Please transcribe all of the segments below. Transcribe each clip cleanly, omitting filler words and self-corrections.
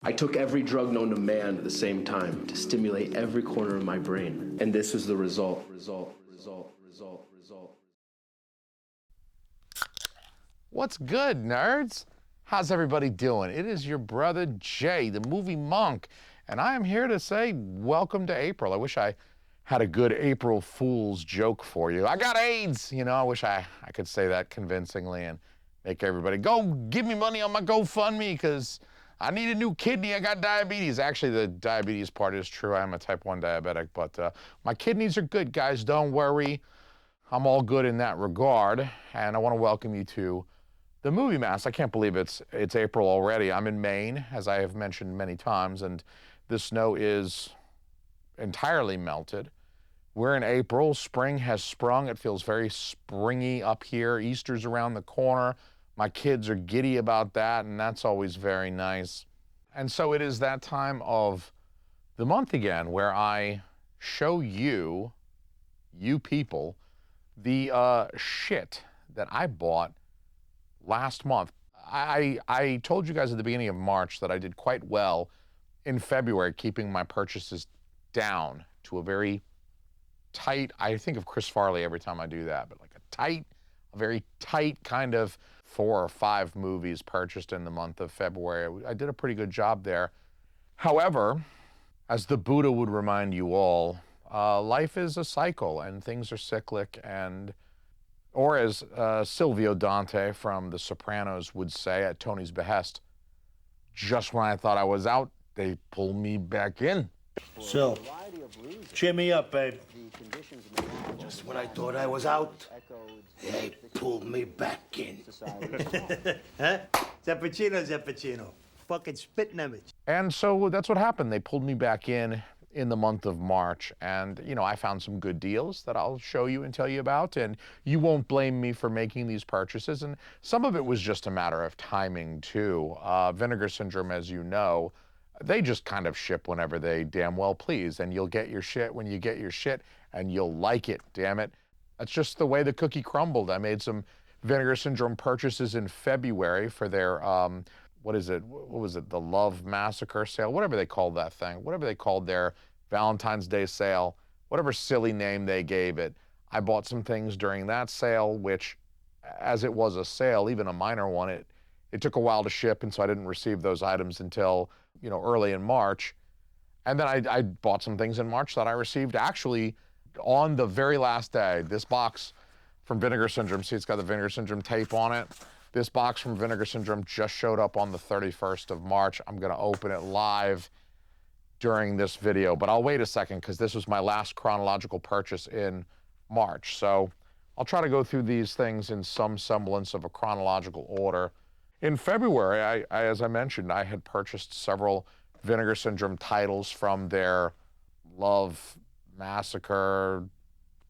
I took every drug known to man at the same time to stimulate every corner of my brain. And this was the result. What's good, nerds? How's everybody doing? It is your brother Jay, the movie monk, and I am here to say welcome to April. I wish I had a good April Fool's joke for you. I got AIDS! You know, I wish I could say that convincingly and make everybody go give me money on my GoFundMe because I need a new kidney, I got diabetes. Actually, the diabetes part is true. I am a type 1 diabetic, but my kidneys are good, guys. Don't worry. I'm all good in that regard, and I want to welcome you to the Movie Mass. I can't believe it's April already. I'm in Maine, as I have mentioned many times, and the snow is entirely melted. We're in April. Spring has sprung. It feels very springy up here. Easter's around the corner. My kids are giddy about that, and that's always very nice. And so it is that time of the month again where I show you people, the shit that I bought last month. I told you guys at the beginning of March that I did quite well in February, keeping my purchases down to a very tight, I think of Chris Farley every time I do that, but like a very tight kind of 4 or 5 movies purchased in the month of February. I did a pretty good job there. However, as the Buddha would remind you all, life is a cycle and things are cyclic, and or as Silvio Dante from The Sopranos would say at Tony's behest, just when I thought I was out, they pulled me back in. So, cheer me up, babe. Just when I thought I was out, they pulled me back in. Huh? Zappuccino. Fucking spitting image. And so that's what happened. They pulled me back in the month of March. And, you know, I found some good deals that I'll show you and tell you about. And you won't blame me for making these purchases. And some of it was just a matter of timing, too. Vinegar Syndrome, as you know, they just kind of ship whenever they damn well please. And you'll get your shit when you get your shit, and you'll like it, damn it. That's just the way the cookie crumbled. I made some Vinegar Syndrome purchases in February for their, what was it, the Love Massacre sale, whatever they called that thing, whatever they called their Valentine's Day sale, whatever silly name they gave it. I bought some things during that sale, which, as it was a sale, even a minor one, it took a while to ship, and so I didn't receive those items until, you know, early in March. And then I bought some things in March that I received actually on the very last day. This box from Vinegar Syndrome, see, it's got the Vinegar Syndrome tape on it. This box from Vinegar Syndrome just showed up on the 31st of March. I'm gonna open it live during this video, but I'll wait a second because this was my last chronological purchase in March. So I'll try to go through these things in some semblance of a chronological order. In February, as I mentioned, I had purchased several Vinegar Syndrome titles from their Love Massacre,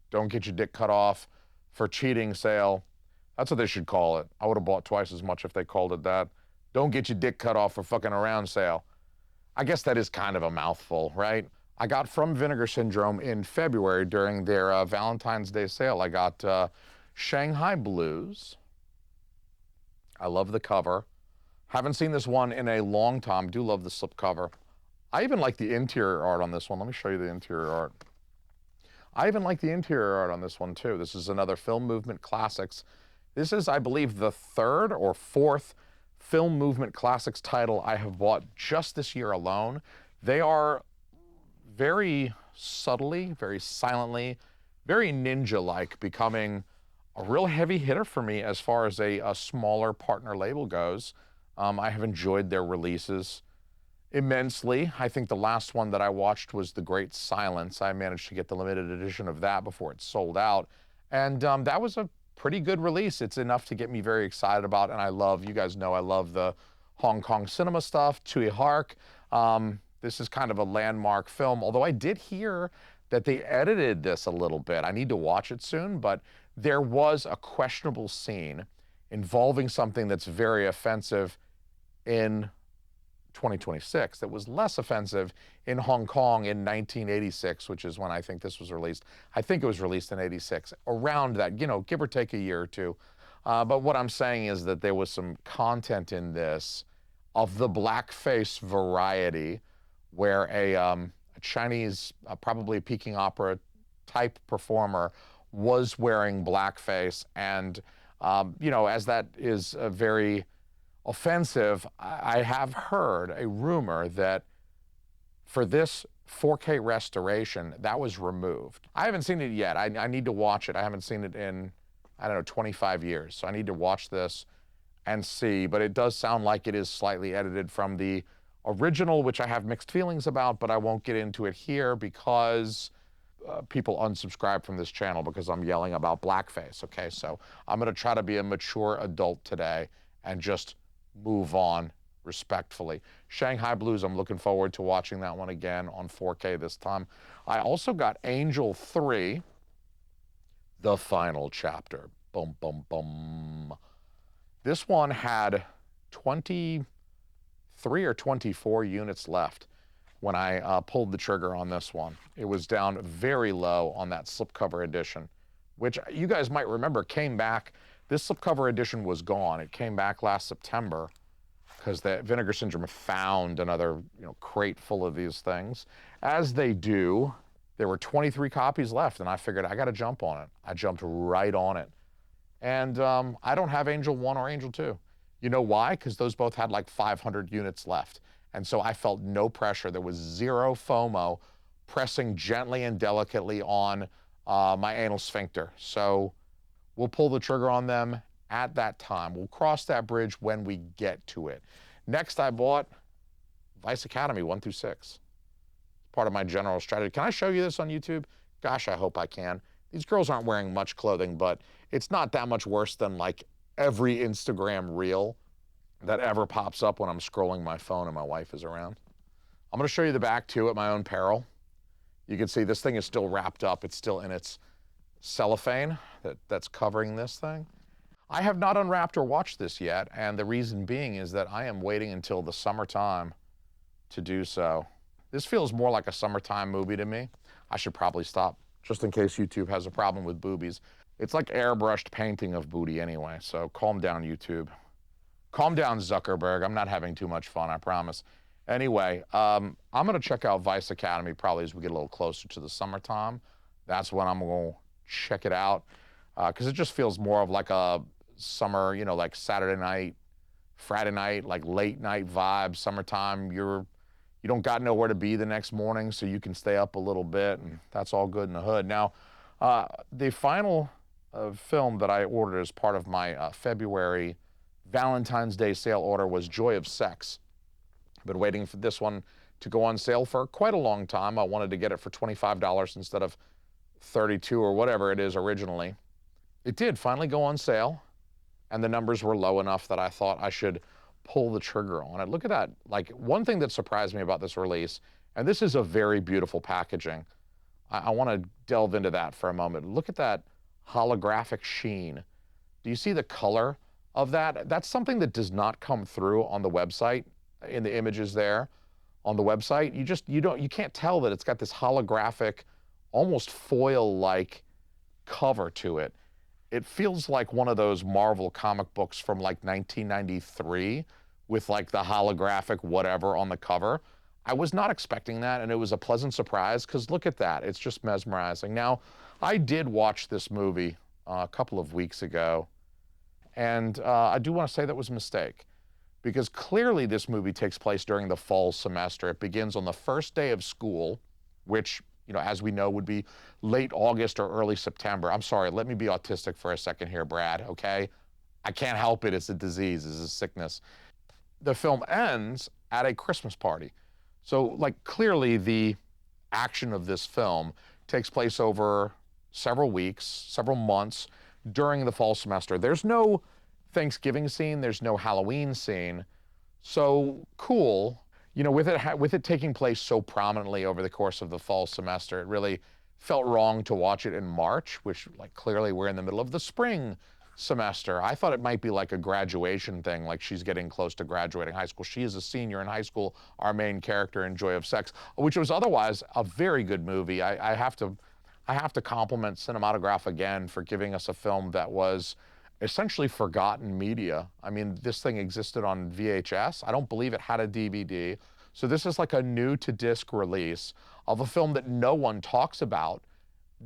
Don't Get Your Dick Cut Off for Cheating sale. That's what they should call it. I would have bought twice as much if they called it that. Don't Get Your Dick Cut Off for Fucking Around sale. I guess that is kind of a mouthful, right? I got from Vinegar Syndrome in February during their Valentine's Day sale. I got Shanghai Blues. I love the cover. Haven't seen this one in a long time. Do love the slipcover. I even like the interior art on this one. Let me show you the interior art. I even like the interior art on this one too. This is another Film Movement Classics. This is, I believe, the 3rd or 4th Film Movement Classics title I have bought just this year alone. They are very subtly, very silently, very ninja-like, becoming a real heavy hitter for me as far as a smaller partner label goes. I have enjoyed their releases immensely. I think the last one that I watched was The Great Silence. I managed to get the limited edition of that before it sold out. And that was a pretty good release. It's enough to get me very excited about, and I love, you guys know I love the Hong Kong cinema stuff, Tsui Hark. This is kind of a landmark film, although I did hear that they edited this a little bit. I need to watch it soon, but there was a questionable scene involving something that's very offensive in 2026 that was less offensive in Hong Kong in 1986, which is when I think this was released. I think it was released in 86, around that, you know, give or take a year or two. But what I'm saying is that there was some content in this of the blackface variety, where a Chinese, probably Peking opera type performer was wearing blackface. And, you know, as that is very offensive, I have heard a rumor that for this 4K restoration, that was removed. I haven't seen it yet. I need to watch it. I haven't seen it in, I don't know, 25 years. So I need to watch this and see. But it does sound like it is slightly edited from the original, which I have mixed feelings about, but I won't get into it here because people unsubscribe from this channel because I'm yelling about blackface, okay? So I'm gonna try to be a mature adult today and just move on respectfully. Shanghai Blues, I'm looking forward to watching that one again on 4K this time. I also got Angel 3, the final chapter. Boom, boom, boom. This one had 23 or 24 units left when I pulled the trigger on this one. It was down very low on that slipcover edition, which you guys might remember came back. This slipcover edition was gone. It came back last September because the Vinegar Syndrome found another crate full of these things. As they do, there were 23 copies left, and I figured I got to jump on it. I jumped right on it. And I don't have Angel 1 or Angel 2. You know why? Because those both had like 500 units left. And so I felt no pressure. There was zero FOMO pressing gently and delicately on my anal sphincter. So we'll pull the trigger on them at that time. We'll cross that bridge when we get to it. Next, I bought Vice Academy 1 through 6. Part of my general strategy. Can I show you this on YouTube? Gosh, I hope I can. These girls aren't wearing much clothing, but it's not that much worse than like every Instagram reel that ever pops up when I'm scrolling my phone and my wife is around. I'm gonna show you the back too at my own peril. You can see this thing is still wrapped up. It's still in its cellophane that's covering this thing. I have not unwrapped or watched this yet, and the reason being is that I am waiting until the summertime to do so. This feels more like a summertime movie to me. I should probably stop, just in case YouTube has a problem with boobies. It's like airbrushed painting of booty anyway, so calm down, YouTube. Calm down, Zuckerberg. I'm not having too much fun, I promise. Anyway, I'm gonna check out Vice Academy probably as we get a little closer to the summertime. That's when I'm gonna check it out, because it just feels more of like a summer, like Saturday night, Friday night, like late night vibe, summertime. You don't got nowhere to be the next morning, so you can stay up a little bit, and that's all good in the hood. Now, the final film that I ordered as part of my February Valentine's Day sale order was Joy of Sex. I've been waiting for this one to go on sale for quite a long time. I wanted to get it for $25 instead of $32 or whatever it is originally. It did finally go on sale, and the numbers were low enough that I thought I should pull the trigger on it. Look at that. Like, one thing that surprised me about this release, and this is a very beautiful packaging. I want to delve into that for a moment. Look at that holographic sheen. Do you see the color of that? That's something that does not come through on the website, in the images there on the website. You can't tell that it's got this holographic, almost foil-like cover to it. It feels like one of those Marvel comic books from like 1993 with like the holographic whatever on the cover. I was not expecting that, and it was a pleasant surprise because look at that. It's just mesmerizing. Now, I did watch this movie a couple of weeks ago, and I do want to say that was a mistake because clearly this movie takes place during the fall semester. It begins on the first day of school, which, as we know, would be late August or early September. I'm sorry, let me be autistic for a second here, Brad, okay? I can't help it, it's a disease, it's a sickness. The film ends at a Christmas party. So, like, clearly the action of this film takes place over several weeks, several months during the fall semester. There's no Thanksgiving scene, there's no Halloween scene. So, cool. With it taking place so prominently over the course of the fall semester, it really felt wrong to watch it in March, which, like, clearly we're in the middle of the spring semester. I thought it might be like a graduation thing, like she's getting close to graduating high school. She is a senior in high school, our main character in Joy of Sex, which was otherwise a very good movie. I have to compliment Cinematograph again for giving us a film that was essentially forgotten media. I mean, this thing existed on VHS. I don't believe it had a DVD. So this is like a new to disc release of a film that no one talks about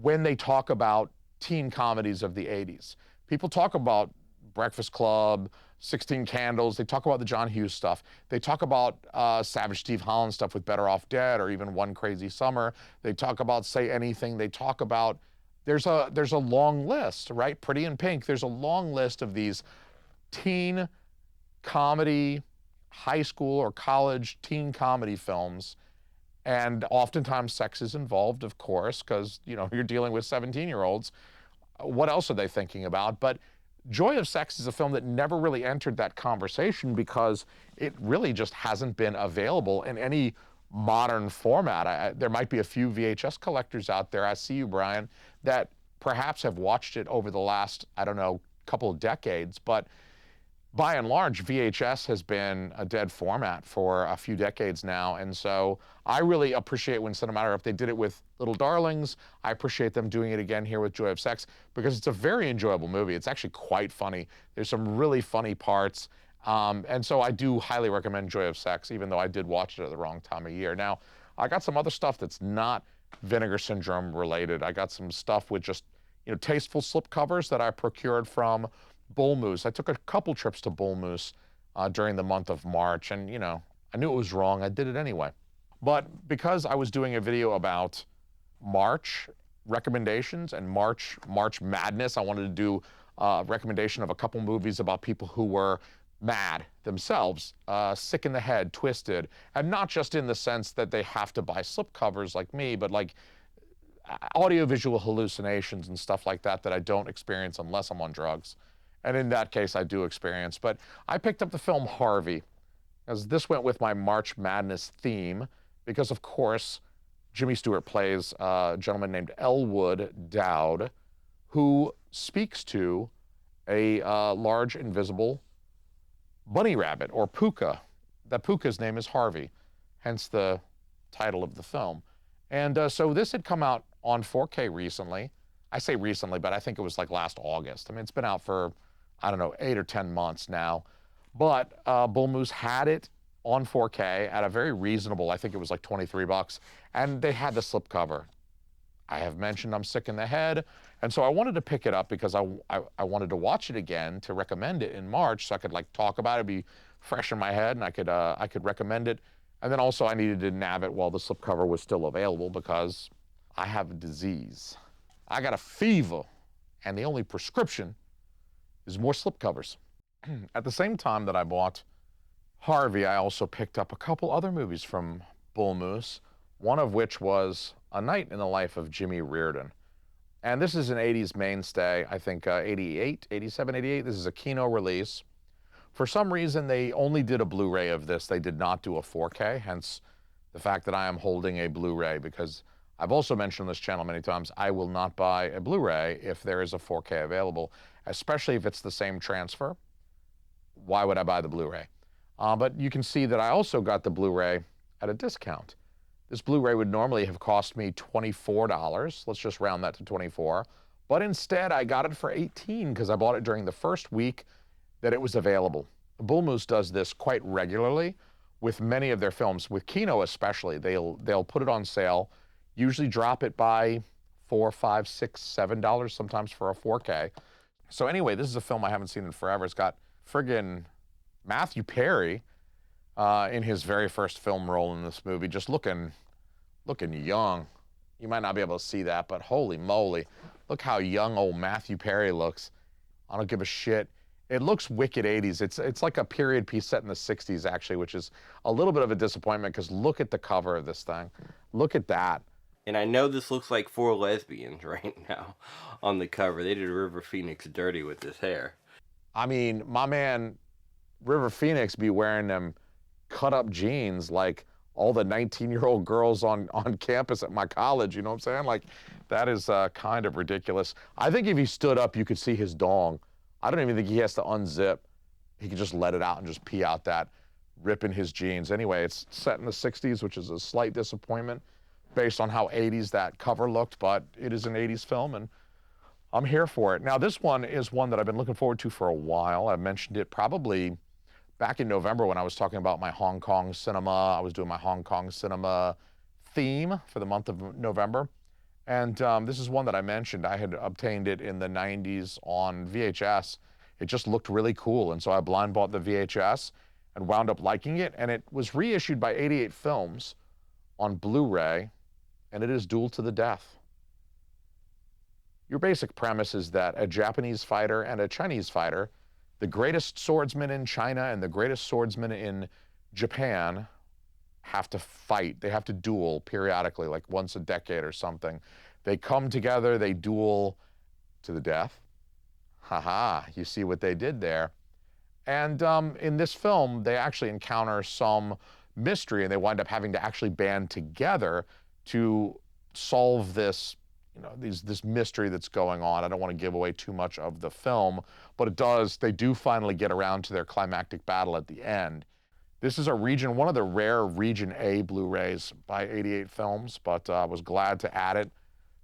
when they talk about teen comedies of the 80s. People talk about Breakfast Club, 16 Candles, they talk about the John Hughes stuff. They talk about Savage Steve Holland stuff with Better Off Dead, or even One Crazy Summer. They talk about Say Anything. They talk about, there's a long list, right? Pretty in Pink, there's a long list of these teen comedy, high school or college teen comedy films. And oftentimes sex is involved, of course, because, you know, you're dealing with 17-year-olds. What else are they thinking about? But Joy of Sex is a film that never really entered that conversation because it really just hasn't been available in any modern format. There might be a few VHS collectors out there, I see you, Brian, that perhaps have watched it over the last, I don't know, couple of decades, but by and large, VHS has been a dead format for a few decades now, and so I really appreciate when Cinematic Europe, they did it with Little Darlings. I appreciate them doing it again here with Joy of Sex because it's a very enjoyable movie. It's actually quite funny. There's some really funny parts, and so I do highly recommend Joy of Sex, even though I did watch it at the wrong time of year. Now, I got some other stuff that's not Vinegar Syndrome related. I got some stuff with just, you know, tasteful slipcovers that I procured from Bullmoose. I took a couple trips to Bullmoose during the month of March, and, you know, I knew it was wrong. I did it anyway. But because I was doing a video about March recommendations and March madness, I wanted to do a recommendation of a couple movies about people who were mad themselves, sick in the head, twisted, and not just in the sense that they have to buy slipcovers like me, but like audiovisual hallucinations and stuff like that that I don't experience unless I'm on drugs. And in that case, I do experience. But I picked up the film Harvey, as this went with my March Madness theme, because of course, Jimmy Stewart plays a gentleman named Elwood Dowd, who speaks to a large invisible bunny rabbit, or puka. That puka's name is Harvey, hence the title of the film. And so this had come out on 4K recently. I say recently, but I think it was like last August. I mean, it's been out for, I don't know, 8 or 10 months now. But Bullmoose had it on 4K at a very reasonable, I think it was like 23 bucks, and they had the slipcover. I have mentioned I'm sick in the head, and so I wanted to pick it up because I wanted to watch it again to recommend it in March so I could like talk about it, be fresh in my head, and I could recommend it. And then also I needed to nab it while the slipcover was still available because I have a disease. I got a fever, and the only prescription is more slipcovers. At the same time that I bought Harvey, I also picked up a couple other movies from Bullmoose, one of which was A Night in the Life of Jimmy Reardon. And this is an 80s mainstay, I think 88, 87, 88. This is a Kino release. For some reason, they only did a Blu-ray of this. They did not do a 4K, hence the fact that I am holding a Blu-ray, because I've also mentioned on this channel many times, I will not buy a Blu-ray if there is a 4K available, especially if it's the same transfer. Why would I buy the Blu-ray? But you can see that I also got the Blu-ray at a discount. This Blu-ray would normally have cost me $24. Let's just round that to 24. But instead, I got it for 18 because I bought it during the first week that it was available. Bullmoose does this quite regularly with many of their films. With Kino especially, they'll put it on sale, usually drop it by $4, $5, $6, $7 sometimes for a 4K. So anyway, this is a film I haven't seen in forever. It's got friggin' Matthew Perry in his very first film role in this movie, just looking young. You might not be able to see that, but holy moly, look how young old Matthew Perry looks. I don't give a shit. It looks wicked 80s. It's like a period piece set in the 60s, actually, which is a little bit of a disappointment because look at the cover of this thing. Look at that. And I know this looks like 4 lesbians right now on the cover. They did River Phoenix dirty with this hair. I mean, my man River Phoenix be wearing them cut-up jeans like all the 19-year-old girls on campus at my college, you know what I'm saying? Like, that is kind of ridiculous. I think if he stood up, you could see his dong. I don't even think he has to unzip. He could just let it out and just pee out that rip in his jeans. Anyway, it's set in the 60s, which is a slight disappointment based on how 80s that cover looked, but it is an 80s film, and I'm here for it. Now, this one is one that I've been looking forward to for a while. I mentioned it probably back in November when I was talking about my Hong Kong cinema. I was doing my Hong Kong cinema theme for the month of November. And this is one that I mentioned. I had obtained it in the 90s on VHS. It just looked really cool. And so I blind bought the VHS and wound up liking it. And it was reissued by 88 Films on Blu-ray. And it is Duel to the Death. Your basic premise is that a Japanese fighter and a Chinese fighter, the greatest swordsman in China and the greatest swordsman in Japan, have to fight. They have to duel periodically, like once a decade or something. They come together, they duel to the death. Haha, you see what they did there. And in this film, they actually encounter some mystery, and they wind up having to actually band together to solve this, you know, this mystery that's going on. I don't want to give away too much of the film, but they do finally get around to their climactic battle at the end. This is one of the rare Region A Blu-rays by 88 Films, but I was glad to add it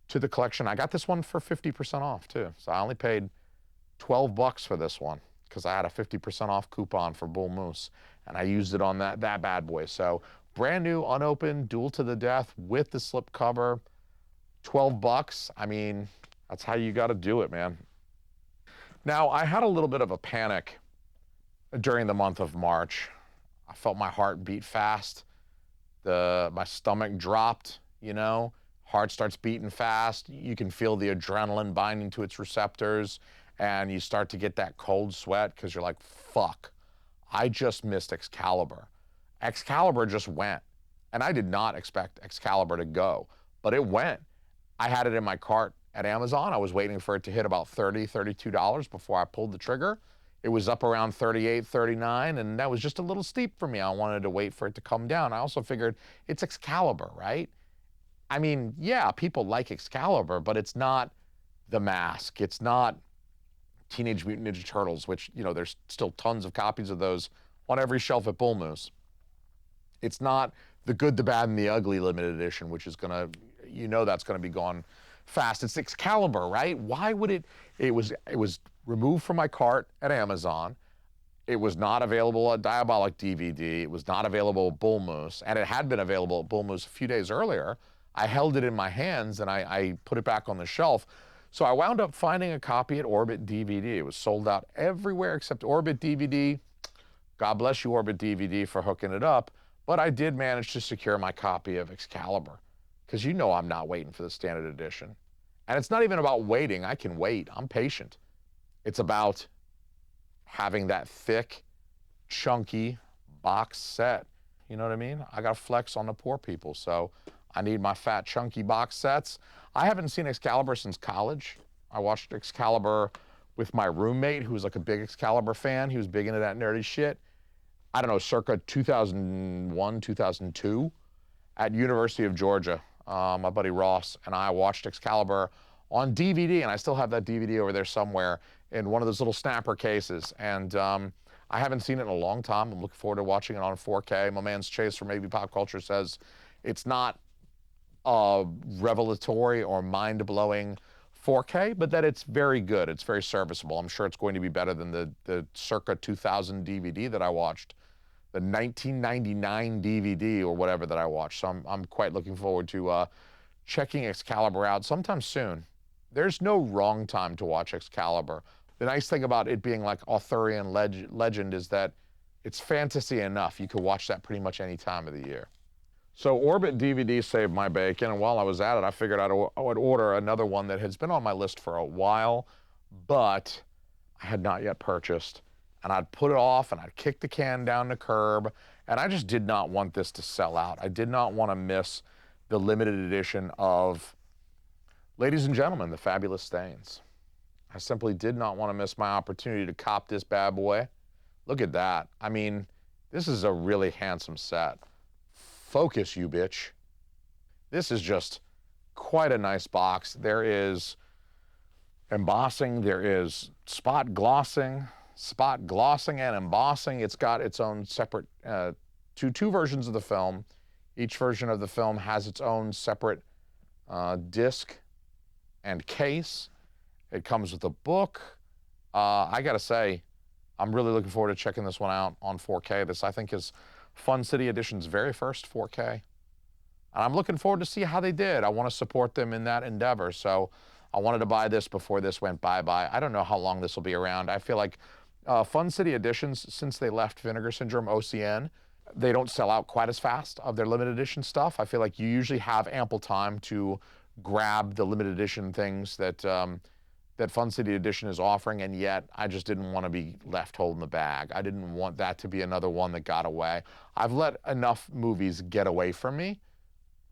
to the collection. I got this one for 50% off too. So I only paid $12 for this one because I had a 50% off coupon for Bullmoose, and I used it on that bad boy. So brand new, unopened, Duel to the Death with the slipcover, $12. I mean, that's how you got to do it, man. Now, I had a little bit of a panic during the month of March. I felt my heart beat fast. My stomach dropped, you know. Heart starts beating fast. You can feel the adrenaline binding to its receptors, and you start to get that cold sweat because you're like, fuck, I just missed Excalibur. Excalibur just went, and I did not expect Excalibur to go, but it went. I had it in my cart at Amazon. I was waiting for it to hit about $30, $32 before I pulled the trigger. It was up around 38, 39, and that was just a little steep for me. I wanted to wait for it to come down. I also figured it's Excalibur, right? I mean, yeah, people like Excalibur, but it's not The Mask. It's not Teenage Mutant Ninja Turtles, which, you know, there's still tons of copies of those on every shelf at Bullmoose. It's not The Good, the Bad, and the Ugly limited edition, which is gonna, you know, that's gonna be gone fast. It's Excalibur, right? Why would it was removed from my cart at Amazon. It was not available at Diabolic DVD. It was not available at Bullmoose, and it had been available at Bullmoose a few days earlier. I held it in my hands and I put it back on the shelf. So I wound up finding a copy at Orbit DVD. It was sold out everywhere except Orbit DVD. God bless you, Orbit DVD, for hooking it up. But I did manage to secure my copy of Excalibur, because you know I'm not waiting for the standard edition. And it's not even about waiting. I can wait. I'm patient. It's about having that thick, chunky box set. You know what I mean? I got to flex on the poor people, so I need my fat, chunky box sets. I haven't seen Excalibur since college. I watched Excalibur with my roommate, who was like a big Excalibur fan. He was big into that nerdy shit. I don't know, circa 2001, 2002, at University of Georgia. My buddy Ross and I watched Excalibur on DVD, and I still have that DVD over there somewhere in one of those little snapper cases. And I haven't seen it in a long time. I'm looking forward to watching it on 4K. My man's Chase from Maybe Pop Culture says it's not revelatory or mind-blowing 4K, but that it's very good. It's very serviceable. I'm sure it's going to be better than the circa 2000 DVD that I watched, the 1999 DVD or whatever that I watched. So I'm quite looking forward to checking Excalibur out sometime soon. There's no wrong time to watch Excalibur. The nice thing about it being like Arthurian legend is that it's fantasy enough. You could watch that pretty much any time of the year. So Orbit DVD saved my bacon, and while I was at it, I figured I would order another one that has been on my list for a while, but I had not yet purchased. And I'd put it off, and I'd kick the can down the curb, and I just did not want this to sell out. I did not want to miss the limited edition of, ladies and gentlemen, The Fabulous Stains. I simply did not want to miss my opportunity to cop this bad boy. Look at that. I mean, this is a really handsome set. Focus, you bitch. This is just quite a nice box. There is embossing, there is spot glossing and embossing. It's got its own separate, two versions of the film. Each version of the film has its own separate disc and case. It comes with a book. I gotta say, I'm really looking forward to checking this one out on 4K. This, I think, is Fun City Edition's very first 4K. And I'm looking forward to see how they did. I want to support them in that endeavor. So I wanted to buy this before this went bye-bye. I don't know how long this will be around. I feel like Fun City Editions, since they left Vinegar Syndrome OCN, they don't sell out quite as fast of their limited edition stuff. I feel like you usually have ample time to grab the limited edition things that that Fun City Edition is offering, and yet I just didn't want to be left holding the bag. I didn't want that to be another one that got away. I've let enough movies get away from me,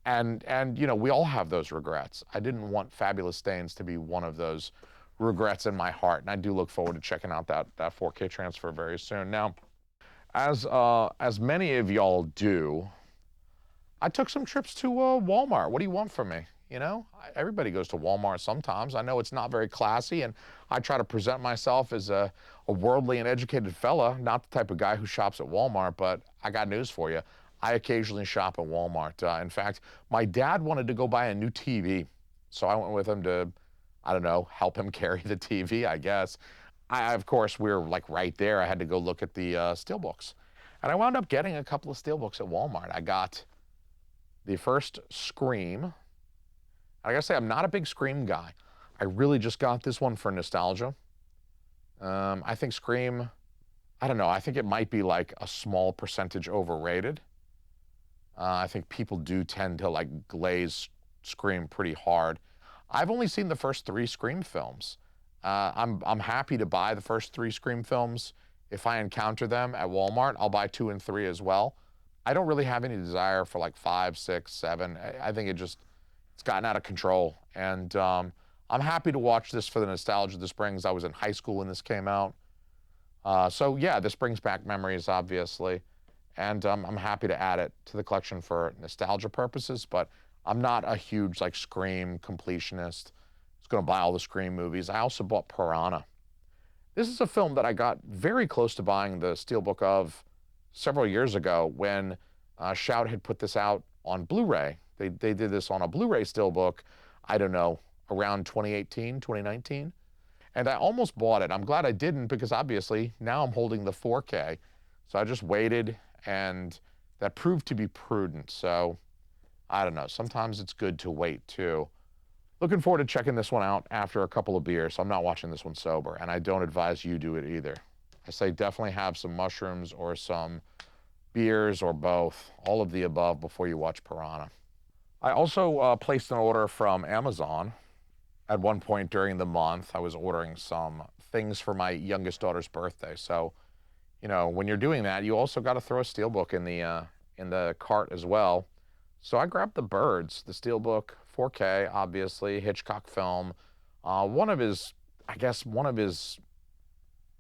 and you know, we all have those regrets. I didn't want Fabulous Stains to be one of those regrets in my heart, and I do look forward to checking out that 4K transfer very soon. Now, as many of y'all do, I took some trips to Walmart. What do you want from me? You know, everybody goes to Walmart sometimes. I know it's not very classy, and I try to present myself as a worldly and educated fella, not the type of guy who shops at Walmart, but I got news for you. I occasionally shop at Walmart. In fact, my dad wanted to go buy a new TV, so I went with him to, I don't know, help him carry the TV, I guess. Of course, we were like right there. I had to go look at the steelbooks. And I wound up getting a couple of steelbooks at Walmart. I got the first Scream. I gotta say, I'm not a big Scream guy. I really just got this one for nostalgia. I think Scream, I don't know, I think it might be like a small percentage overrated. I think people do tend to like glaze Scream pretty hard. I've only seen the first 3 Scream films. I'm happy to buy the first 3 Scream films. If I encounter them at Walmart, I'll buy 2 and 3 as well. I don't really have any desire for like 5, 6, 7. I think it's gotten out of control. And I'm happy to watch this for the nostalgia this brings. I was in high school when this came out. So yeah, this brings back memories, obviously. And I'm happy to add it to the collection for nostalgia purposes, but I'm not a huge like Scream completionist. I was gonna buy all the Scream movies. I also bought Piranha. This is a film that I got very close to buying the steelbook of several years ago when Shout had put this out on Blu-ray. They did this on a Blu-ray steelbook, I don't know, around 2018, 2019. And I almost bought it. I'm glad I didn't, because obviously now I'm holding the 4K. So I just waited, and that proved to be prudent. So I don't know, sometimes it's good to wait too. Looking forward to checking this one out after a couple of beers. I'm not watching this one sober, and I don't advise you do it either. I say definitely have some mushrooms or some beers or both, all of the above, before you watch Piranha. I also placed an order from Amazon. At one point during the month, I was ordering some things for my youngest daughter's birthday. So, you know, when you're doing that, you also got to throw a steelbook in the cart as well. So I grabbed The Birds, the steelbook, 4K, obviously, Hitchcock film. One of his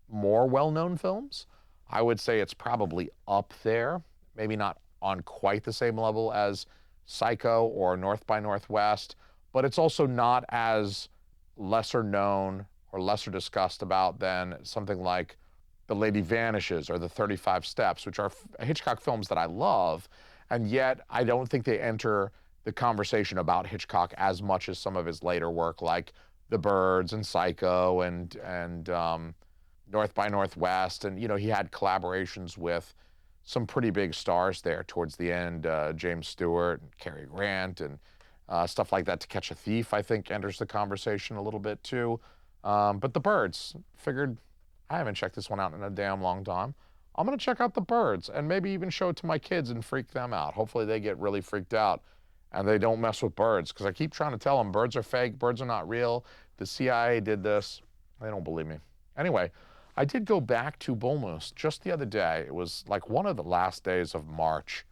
more well-known films. I would say it's probably up there, maybe not on quite the same level as Psycho or North by Northwest, but it's also not as lesser known or lesser discussed about than something like The Lady Vanishes or The 35 Steps, which are Hitchcock films that I love, and yet I don't think they enter the conversation about Hitchcock as much as some of his later work, like The Birds and Psycho and North by Northwest. And, you know, he had collaborations with some pretty big stars there towards the end, James Stewart, and Cary Grant, and stuff like that. To Catch a Thief, I think, enters the conversation a little bit too. But The Birds, figured I haven't checked this one out in a damn long time. I'm gonna check out The Birds and maybe even show it to my kids and freak them out. Hopefully they get really freaked out and they don't mess with birds, because I keep trying to tell them birds are fake, birds are not real. The CIA did this. They don't believe me. Anyway, I did go back to Bullmoose just the other day. It was like one of the last days of March.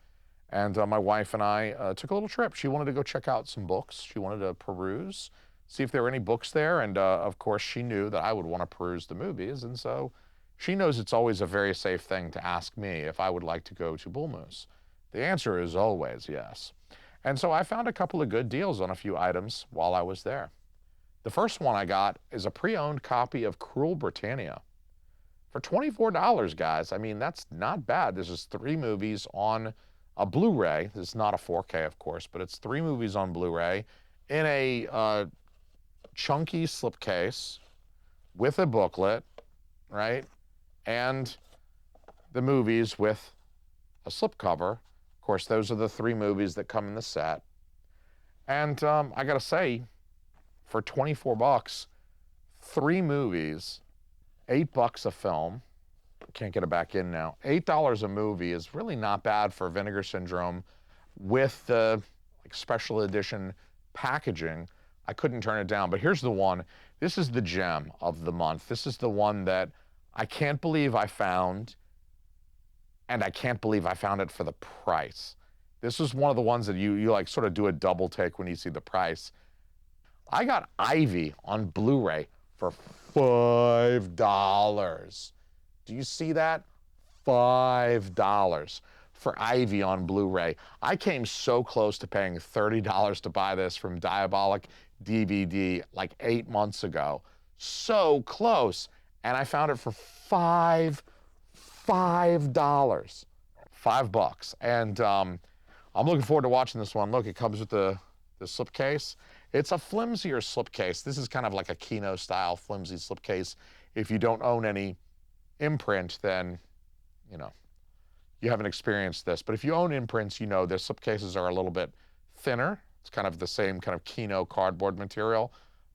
And my wife and I took a little trip. She wanted to go check out some books. She wanted to peruse, see if there were any books there. And of course, she knew that I would want to peruse the movies. And so she knows it's always a very safe thing to ask me if I would like to go to Bullmoose. The answer is always yes. And so I found a couple of good deals on a few items while I was there. The first one I got is a pre-owned copy of Cruel Britannia. For $24, guys. I mean, that's not bad. This is 3 movies on a Blu-ray. This is not a 4K, of course, but it's 3 movies on Blu-ray in a chunky slipcase with a booklet, right? And the movies with a slipcover. Of course, those are the 3 movies that come in the set. And I gotta say, for 24 bucks, 3 movies, $8 a film. Can't get it back in now. $8 a movie is really not bad for Vinegar Syndrome with the special edition packaging. I couldn't turn it down, but here's the one. This is the gem of the month. This is the one that I can't believe I found, and I can't believe I found it for the price. This is one of the ones that you like sort of do a double take when you see the price. I got Ivy on Blu-ray for $5. Do you see that? $5 for Ivy on Blu-ray. I came so close to paying $30 to buy this from Diabolic DVD like 8 months ago. So close. And I found it for $5. $5. And I'm looking forward to watching this one. Look, it comes with the slipcase. It's a flimsier slipcase. This is kind of like a Kino style flimsy slipcase. If you don't own any imprint, then, you know, you haven't experienced this. But if you own imprints, you know their slipcases are a little bit thinner. It's kind of the same kind of Kino cardboard material.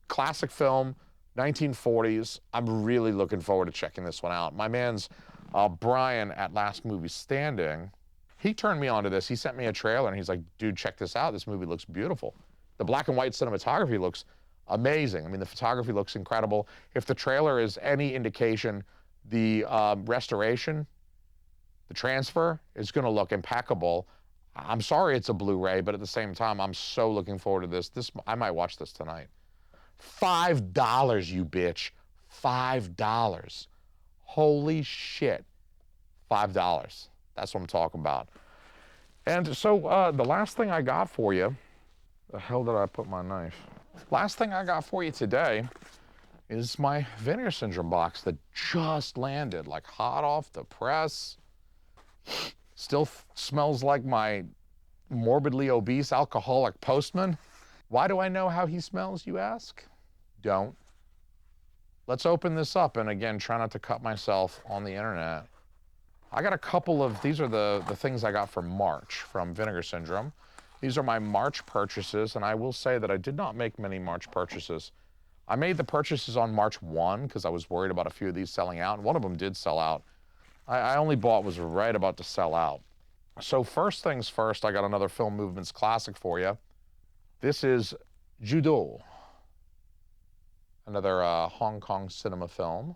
Classic film, 1940s. I'm really looking forward to checking this one out. My man's Brian at Last Movie Standing, he turned me on to this. He sent me a trailer and he's like, dude, check this out. This movie looks beautiful. The black and white cinematography looks amazing. I mean, the photography looks incredible. If the trailer is any indication, the restoration, the transfer is going to look impeccable. I'm sorry it's a Blu-ray, but at the same time, I'm so looking forward to this. I might watch this tonight. $5, you bitch. $5. Holy shit. $5. That's what I'm talking about. And so the last thing I got for you, the hell did I put my knife? Last thing I got for you today is my Vinegar Syndrome box that just landed, like hot off the press. Still smells like my morbidly obese alcoholic postman. Why do I know how he smells, you ask? Don't. Let's open this up, and again, try not to cut myself on the internet. I got a couple of, these are the things I got for March from Vinegar Syndrome. These are my March purchases, and I will say that I did not make many March purchases. I made the purchases on March 1 because I was worried about a few of these selling out, and one of them did sell out. I only bought was right about to sell out. So first things first, I got another Film Movements classic for you. This is Judo, another Hong Kong cinema film.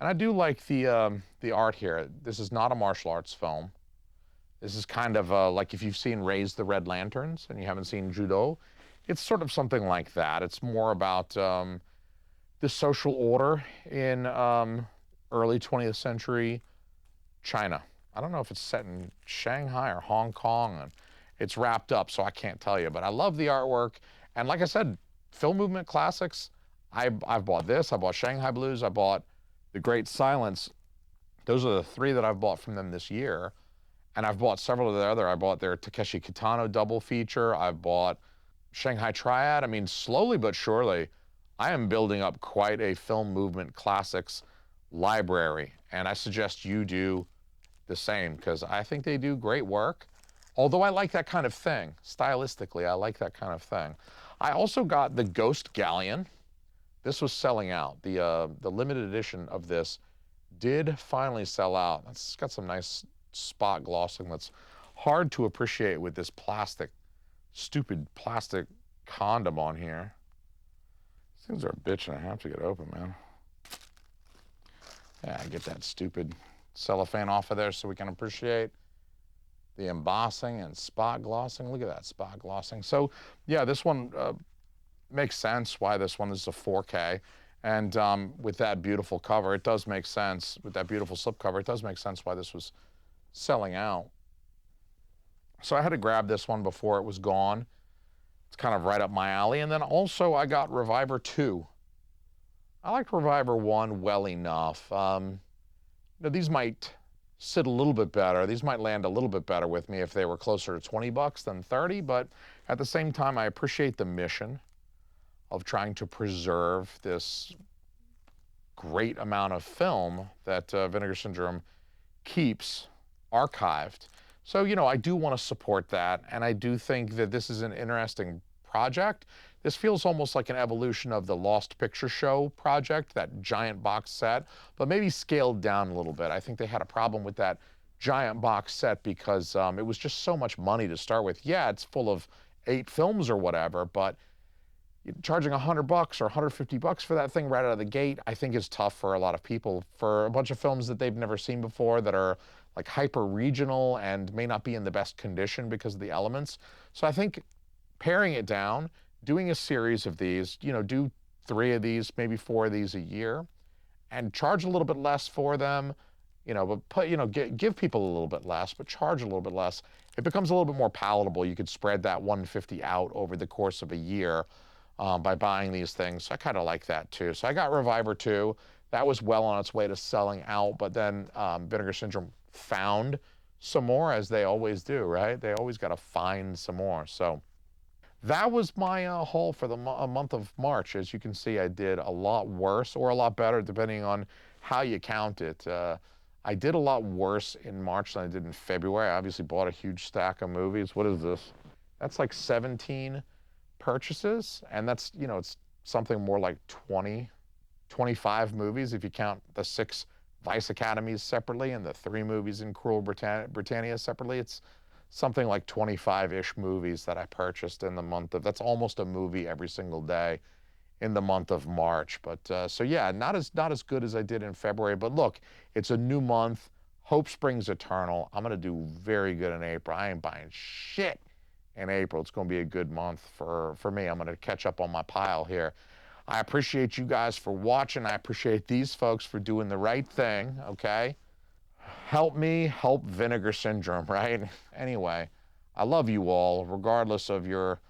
And I do like the art here. This is not a martial arts film. This is kind of like if you've seen Raise the Red Lanterns and you haven't seen Judo, it's sort of something like that. It's more about the social order in early 20th century China. I don't know if it's set in Shanghai or Hong Kong, and it's wrapped up, so I can't tell you. But I love the artwork. And like I said, Film Movement classics, I've bought this. I bought Shanghai Blues. I bought The Great Silence. Those are the 3 that I've bought from them this year. And I've bought several of the other. I bought their Takeshi Kitano double feature. I've bought Shanghai Triad. I mean, slowly but surely, I am building up quite a Film Movement classics library. And I suggest you do the same, because I think they do great work. Although I like that kind of thing. Stylistically, I like that kind of thing. I also got the Ghost Galleon. This was selling out. The limited edition of this did finally sell out. It's got some nice spot glossing that's hard to appreciate with this plastic, stupid plastic condom on here. These things are a bitch and I have to get open, man. Yeah, get that stupid cellophane off of there so we can appreciate the embossing and spot glossing. Look at that spot glossing. So yeah, this one makes sense why this one is a 4K. And with that beautiful cover, it does make sense. With that beautiful slipcover, it does make sense why this was selling out. So I had to grab this one before it was gone. It's kind of right up my alley. And then also I got Reviver 2. I liked Reviver 1 well enough. You know, these might sit a little bit better. These might land a little bit better with me if they were closer to 20 bucks than 30, but at the same time, I appreciate the mission. of trying to preserve this great amount of film that Vinegar Syndrome keeps archived. So, you know, I do want to support that, and I do think that this is an interesting project. This feels almost like an evolution of the Lost Picture Show project, that giant box set, but maybe scaled down a little bit. I think they had a problem with that giant box set because it was just so much money to start with. Yeah, it's full of 8 films or whatever, but charging $100 or $150 for that thing right out of the gate, I think is tough for a lot of people. For a bunch of films that they've never seen before that are like hyper regional and may not be in the best condition because of the elements. So I think paring it down, doing a series of these, you know, do 3 of these, maybe 4 of these a year, and charge a little bit less for them, you know, but put, you know, give people a little bit less, but charge a little bit less. It becomes a little bit more palatable. You could spread that $150 out over the course of a year by buying these things. So I kind of like that too. So I got Reviver 2. That was well on its way to selling out, but then Vinegar Syndrome found some more, as they always do, right? They always got to find some more. So that was my haul for the month of March. As you can see, I did a lot worse or a lot better, depending on how you count it. I did a lot worse in March than I did in February. I obviously bought a huge stack of movies. What is this? That's like 17 purchases, and that's, you know, it's something more like 20, 25 movies if you count the 6 Vice Academies separately and the 3 movies in Cruel Britannia separately. It's something like 25-ish movies that I purchased in the month of, that's almost a movie every single day in the month of March. But so yeah, not as good as I did in February, but look, it's a new month. Hope springs eternal. I'm gonna do very good in April. I ain't buying shit in April. It's going to be a good month for me. I'm going to catch up on my pile here. I appreciate you guys for watching. I appreciate these folks for doing the right thing, okay? Help me help Vinegar Syndrome, right? Anyway, I love you all, regardless of your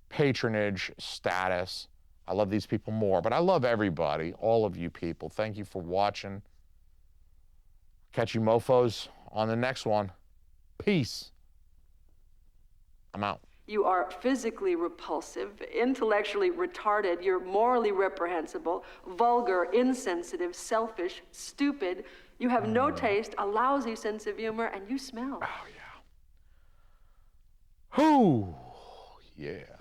patronage status. I love these people more, but I love everybody, all of you people. Thank you for watching. Catch you mofos on the next one. Peace. I'm out. You are physically repulsive, intellectually retarded, you're morally reprehensible, vulgar, insensitive, selfish, stupid. You have no taste, a lousy sense of humor, and you smell. Oh, yeah. Whoo! Yeah.